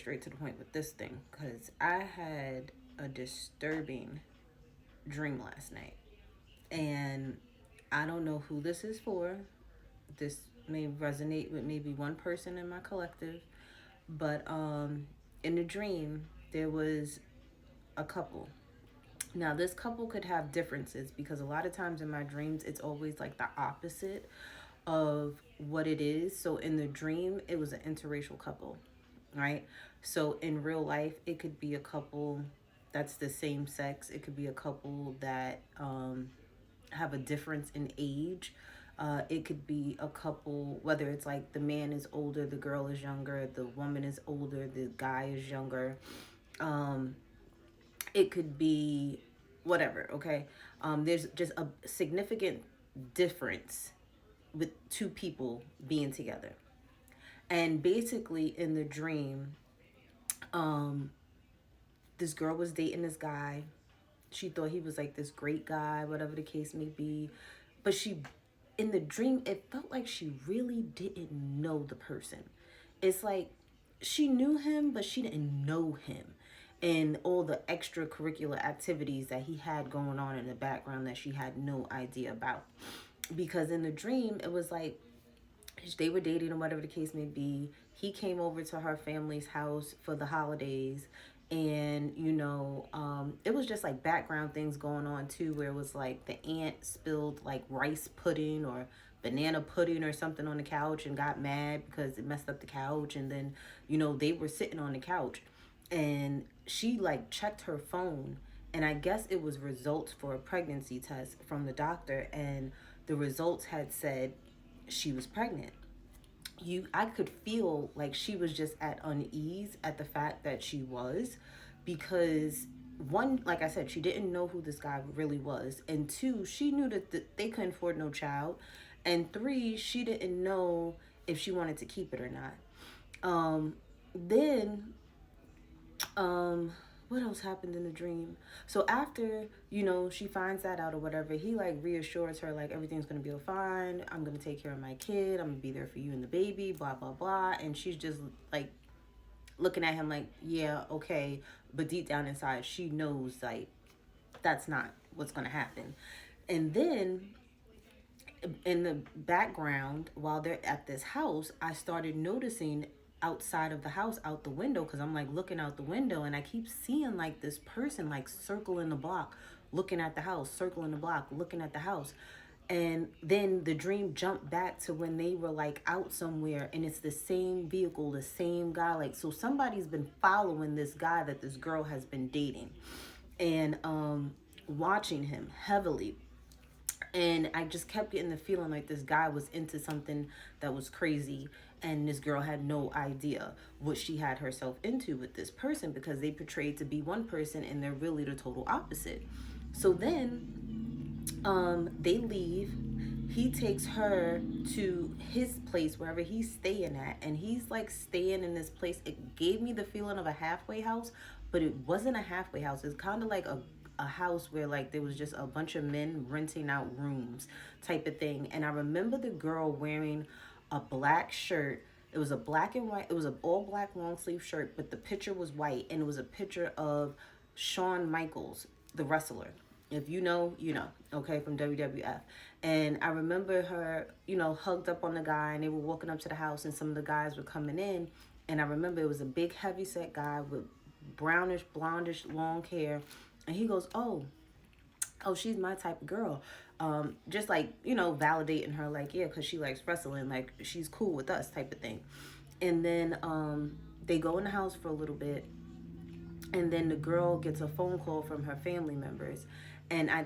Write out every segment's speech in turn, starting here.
straight to the point with this thing because I had a disturbing dream last night. And I don't know who this is for. This may resonate with maybe one person in my collective. But in the dream, there was a couple. Now, this couple could have differences because a lot of times in my dreams, it's always like the opposite of what it is. So in the dream, it was an interracial couple, right? So in real life, it could be a couple that's the same sex. It could be a couple that have a difference in age. It could be a couple, whether it's like the man is older, the girl is younger, the woman is older, the guy is younger. Um, it could be whatever, okay? There's just a significant difference with two people being together. And basically, in the dream, um, this girl was dating this guy. She thought he was like this great guy, whatever the case may be. But in the dream, it felt like she really didn't know the person. It's like she knew him, but she didn't know him. And all the extracurricular activities that he had going on in the background that she had no idea about. Because in the dream, it was like they were dating or whatever the case may be. He came over to her family's house for the holidays. And, it was just like background things going on too, where it was like the aunt spilled like rice pudding or banana pudding or something on the couch and got mad because it messed up the couch. And then, they were sitting on the couch and she like checked her phone. And I guess it was results for a pregnancy test from the doctor. And the results had said she was pregnant. I could feel like she was just at unease at the fact that she was, because one, like I said, she didn't know who this guy really was, and two, she knew that they couldn't afford no child, and three, she didn't know if she wanted to keep it or not. Then what else happened in the dream? So after, she finds that out or whatever, he like reassures her like everything's gonna be fine. I'm gonna take care of my kid. I'm gonna be there for you and the baby, blah, blah, blah. And she's just like looking at him like, yeah, okay. But deep down inside, she knows like that's not what's gonna happen. And then in the background, while they're at this house, I started noticing outside of the house, out the window, because I'm like looking out the window and I keep seeing like this person like circling the block, looking at the house, circling the block, looking at the house. And then the dream jumped back to when they were like out somewhere and it's the same vehicle, the same guy. Like, so somebody's been following this guy that this girl has been dating and watching him heavily. And I just kept getting the feeling like this guy was into something that was crazy. And this girl had no idea what she had herself into with this person, because they portrayed to be one person and they're really the total opposite. So then they leave. He takes her to his place, wherever he's staying at. And he's like staying in this place. It gave me the feeling of a halfway house, but it wasn't a halfway house. It's kind of like a house where like there was just a bunch of men renting out rooms type of thing. And I remember the girl wearing a black shirt. It was a black and white, it was an all black long sleeve shirt, but the picture was white, and it was a picture of Shawn Michaels, the wrestler. If you know, you know, okay, from WWF. And I remember her, hugged up on the guy, and they were walking up to the house, and some of the guys were coming in. And I remember it was a big heavy set guy with brownish, blondish, long hair. And he goes, oh, she's my type of girl. Just like, validating her, like, yeah, because she likes wrestling, like, she's cool with us type of thing. And then they go in the house for a little bit. And then the girl gets a phone call from her family members. And I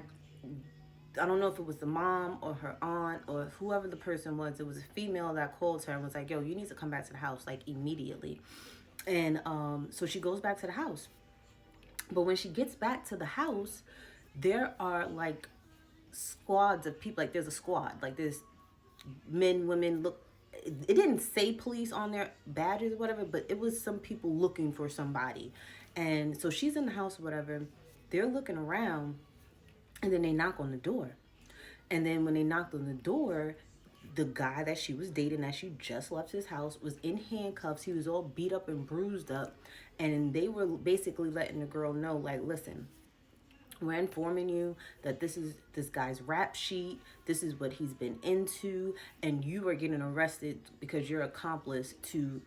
don't know if it was the mom or her aunt or whoever the person was. It was a female that called her and was like, yo, you need to come back to the house, like, immediately. And so she goes back to the house. But when she gets back to the house, there are like squads of people. Like, there's a squad. Like, there's men, women. Look, it didn't say police on their badges or whatever, but it was some people looking for somebody. And so she's in the house or whatever. They're looking around, and then they knock on the door. And then when they knocked on the door, the guy that she was dating, that she just left his house, was in handcuffs. He was all beat up and bruised up. And they were basically letting the girl know, like, listen, we're informing you that this is this guy's rap sheet. This is what he's been into. And you are getting arrested because you're accomplice to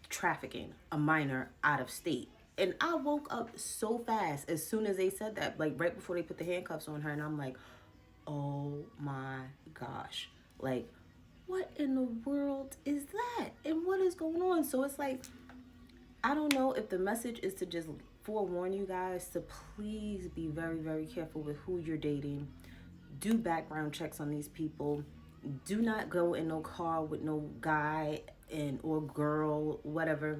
trafficking a minor out of state. And I woke up so fast as soon as they said that, like right before they put the handcuffs on her. And I'm like, oh my gosh. Like, what in the world is that? And what is going on? So it's like, I don't know if the message is to just forewarn you guys to please be very, very careful with who you're dating. Do background checks on these people. Do not go in no car with no guy and or girl, whatever,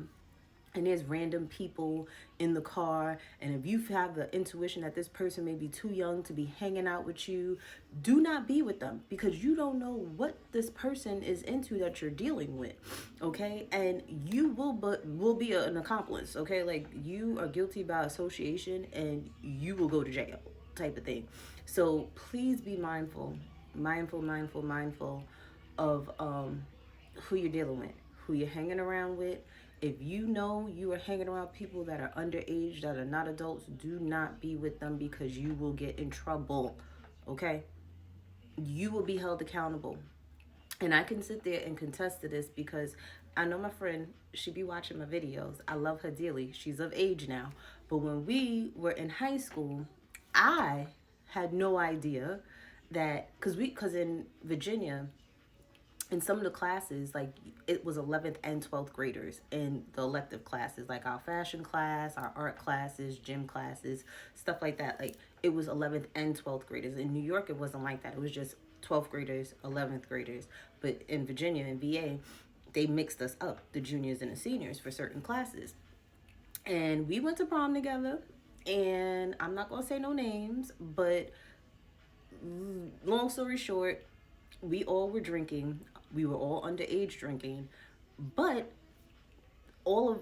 and there's random people in the car, and if you have the intuition that this person may be too young to be hanging out with you, do not be with them, because you don't know what this person is into that you're dealing with, okay? And you will be an accomplice, okay? Like, you are guilty by association and you will go to jail type of thing. So please be mindful of who you're dealing with, who you're hanging around with. If you know you are hanging around people that are underage, that are not adults, do not be with them, because you will get in trouble, okay? You will be held accountable. And I can sit there and contest to this, because I know my friend, she be watching my videos. I love her dearly. She's of age now. But when we were in high school, I had no idea that, because in Virginia, in some of the classes, like, it was 11th and 12th graders in the elective classes, like our fashion class, our art classes, gym classes, stuff like that. Like, it was 11th and 12th graders. In New York, it wasn't like that. It was just 12th graders, 11th graders. But in Virginia and VA, they mixed us up, the juniors and the seniors, for certain classes. And we went to prom together, and I'm not going to say no names, but long story short, we all were drinking. We were all underage drinking, but all of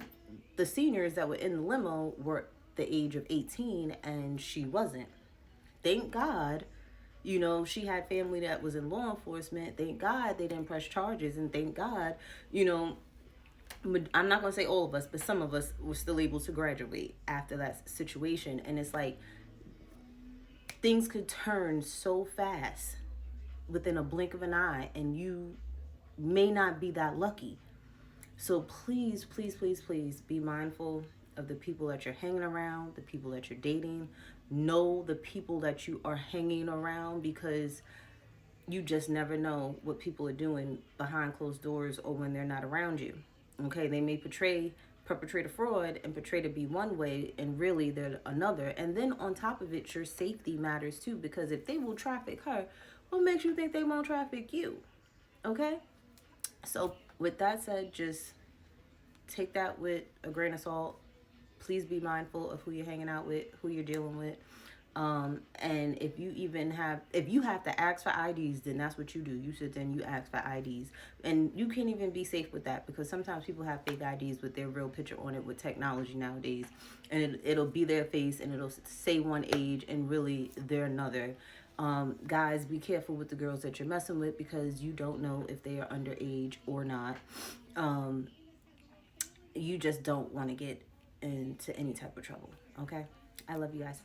the seniors that were in the limo were the age of 18, and she wasn't. Thank God, she had family that was in law enforcement. Thank God they didn't press charges, and thank God, I'm not going to say all of us, but some of us were still able to graduate after that situation. And it's like, things could turn so fast within a blink of an eye, and you may not be that lucky. So please, please, please, please be mindful of the people that you're hanging around, the people that you're dating. Know the people that you are hanging around, because you just never know what people are doing behind closed doors or when they're not around you. Okay, they may perpetrate a fraud and portray to be one way, and really they're another. And then on top of it, your safety matters too, because if they will traffic her, what makes you think they won't traffic you? Okay? So with that said, just take that with a grain of salt. Please be mindful of who you're hanging out with, who you're dealing with. And if you have to ask for IDs, then that's what you do. You sit there and you ask for IDs. And you can't even be safe with that, because sometimes people have fake IDs with their real picture on it with technology nowadays. And it'll be their face, and it'll say one age and really they're another. Guys, be careful with the girls that you're messing with, because you don't know if they are underage or not. You just don't want to get into any type of trouble. Okay? I love you guys.